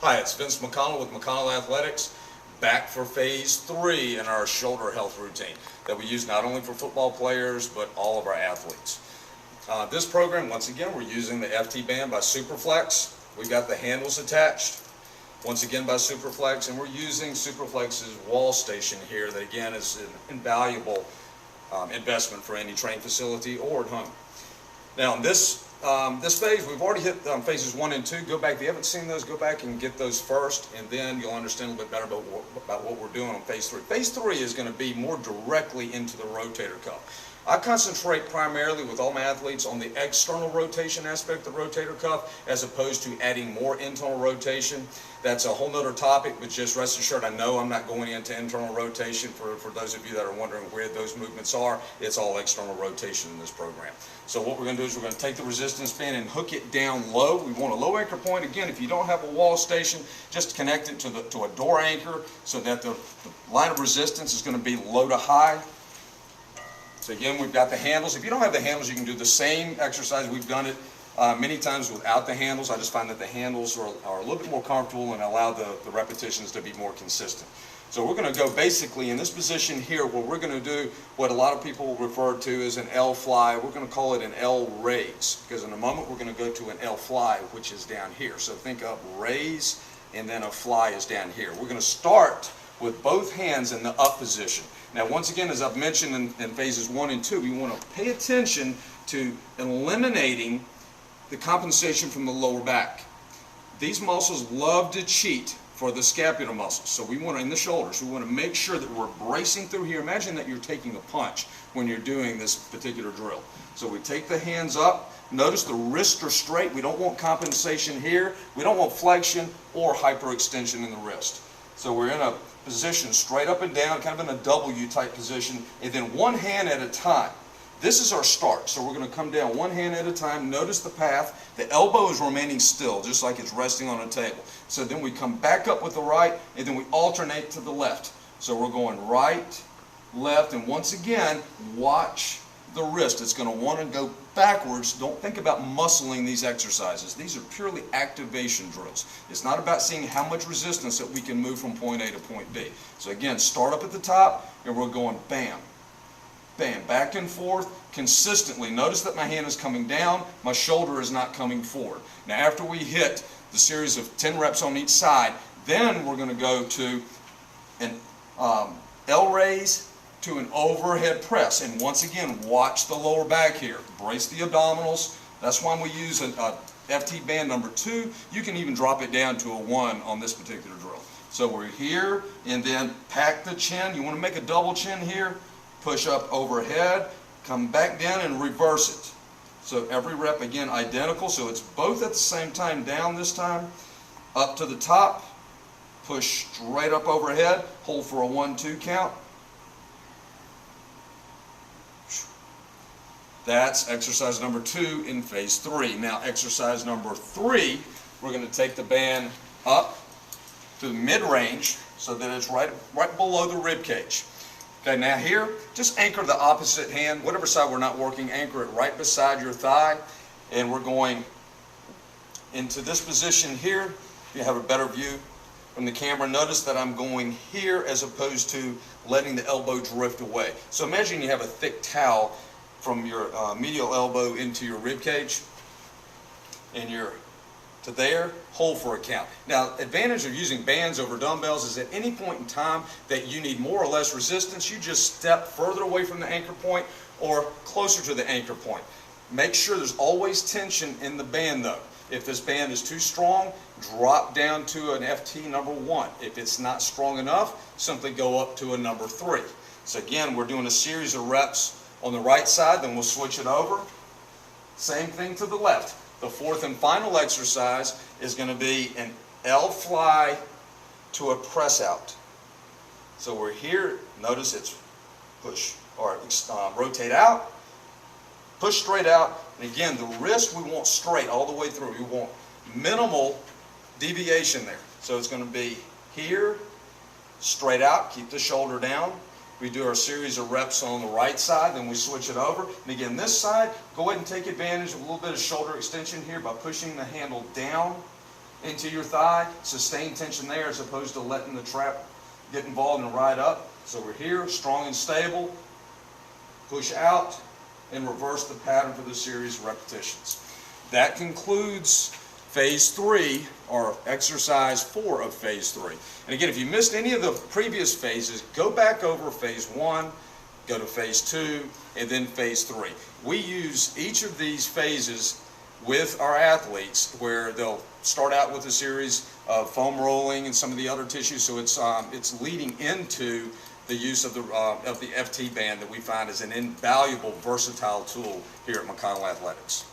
Hi, it's Vince McConnell with McConnell Athletics, back for phase 3 in our shoulder health routine that we use not only for football players but all of our athletes. This program, once again, we're using the FT band by SuperFlex. We've got the handles attached, once again by SuperFlex, and we're using SuperFlex's wall station here that again is an invaluable investment for any training facility or at home. Now in this phase, we've already hit phases 1 and 2. Go back, if you haven't seen those, go back and get those first, and then you'll understand a little bit better about what we're doing on phase 3. Phase 3 is going to be more directly into the rotator cuff. I concentrate primarily with all my athletes on the external rotation aspect of the rotator cuff as opposed to adding more internal rotation. That's a whole nother topic, but just rest assured, I know I'm not going into internal rotation. For those of you that are wondering where those movements are, it's all external rotation in this program. So what we're going to do is we're going to take the resistance band and hook it down low. We want a low anchor point. Again, if you don't have a wall station, just connect it to a door anchor so that the line of resistance is going to be low to high. So again, we've got the handles. If you don't have the handles, you can do the same exercise. We've done it many times without the handles. I just find that the handles are a little bit more comfortable and allow the repetitions to be more consistent. So we're going to go basically in this position here where we're going to do what a lot of people refer to as an L fly. We're going to call it an L raise, because in a moment we're going to go to an L fly, which is down here. So think of raise and then a fly is down here. We're going to start with both hands in the up position. Now once again, as I've mentioned in phases 1 and 2, we want to pay attention to eliminating the compensation from the lower back. These muscles love to cheat for the scapular muscles. So we want to, in the shoulders, we want to make sure that we're bracing through here. Imagine that you're taking a punch when you're doing this particular drill. So we take the hands up. Notice the wrists are straight. We don't want compensation here. We don't want flexion or hyperextension in the wrist. So we're in a position straight up and down, kind of in a W type position, and then one hand at a time. This is our start. So we're going to come down one hand at a time. Notice the path. The elbow is remaining still, just like it's resting on a table. So then we come back up with the right, and then we alternate to the left. So we're going right, left, and once again, watch the wrist. It's going to want to go backwards. Don't think about muscling these exercises. These are purely activation drills. It's not about seeing how much resistance that we can move from point A to point B. So again, start up at the top, and we're going bam, bam, back and forth consistently. Notice that my hand is coming down, my shoulder is not coming forward. Now after we hit the series of 10 reps on each side, then we're going to go to an L raise to an overhead press. And once again, watch the lower back here. Brace the abdominals. That's why we use a FT band number 2. You can even drop it down to a 1 on this particular drill. So we're here, and then pack the chin. You want to make a double chin here. Push up overhead, come back down and reverse it. So every rep again identical. So it's both at the same time, down this time, up to the top, push straight up overhead, hold for a 1-2 count. That's exercise number 2 in phase 3. Now exercise number 3, we're going to take the band up to the mid-range so that it's right below the rib cage. Okay, now here, just anchor the opposite hand, whatever side we're not working, anchor it right beside your thigh, and we're going into this position here. If you have a better view from the camera, notice that I'm going here as opposed to letting the elbow drift away. So imagine you have a thick towel from your medial elbow into your rib cage, and you're to there, hold for a count. Now, advantage of using bands over dumbbells is at any point in time that you need more or less resistance, you just step further away from the anchor point or closer to the anchor point. Make sure there's always tension in the band though. If this band is too strong, drop down to an FT number 1. If it's not strong enough, simply go up to a number 3. So again, we're doing a series of reps on the right side, then we'll switch it over. Same thing to the left. The fourth and final exercise is going to be an L fly to a press out. So we're here, notice it's push or rotate out, push straight out, and again the wrist we want straight all the way through. We want minimal deviation there. So it's going to be here, straight out, keep the shoulder down. We do our series of reps on the right side, then we switch it over. And again, this side, go ahead and take advantage of a little bit of shoulder extension here by pushing the handle down into your thigh, sustain tension there as opposed to letting the trap get involved and ride up. So we're here, strong and stable, push out, and reverse the pattern for the series of repetitions. That concludes phase 3, or exercise 4 of phase 3. And again, if you missed any of the previous phases, go back over phase 1, go to phase 2, and then phase 3. We use each of these phases with our athletes, where they'll start out with a series of foam rolling and some of the other tissues, so it's leading into the use of the FT band that we find is an invaluable, versatile tool here at McConnell Athletics.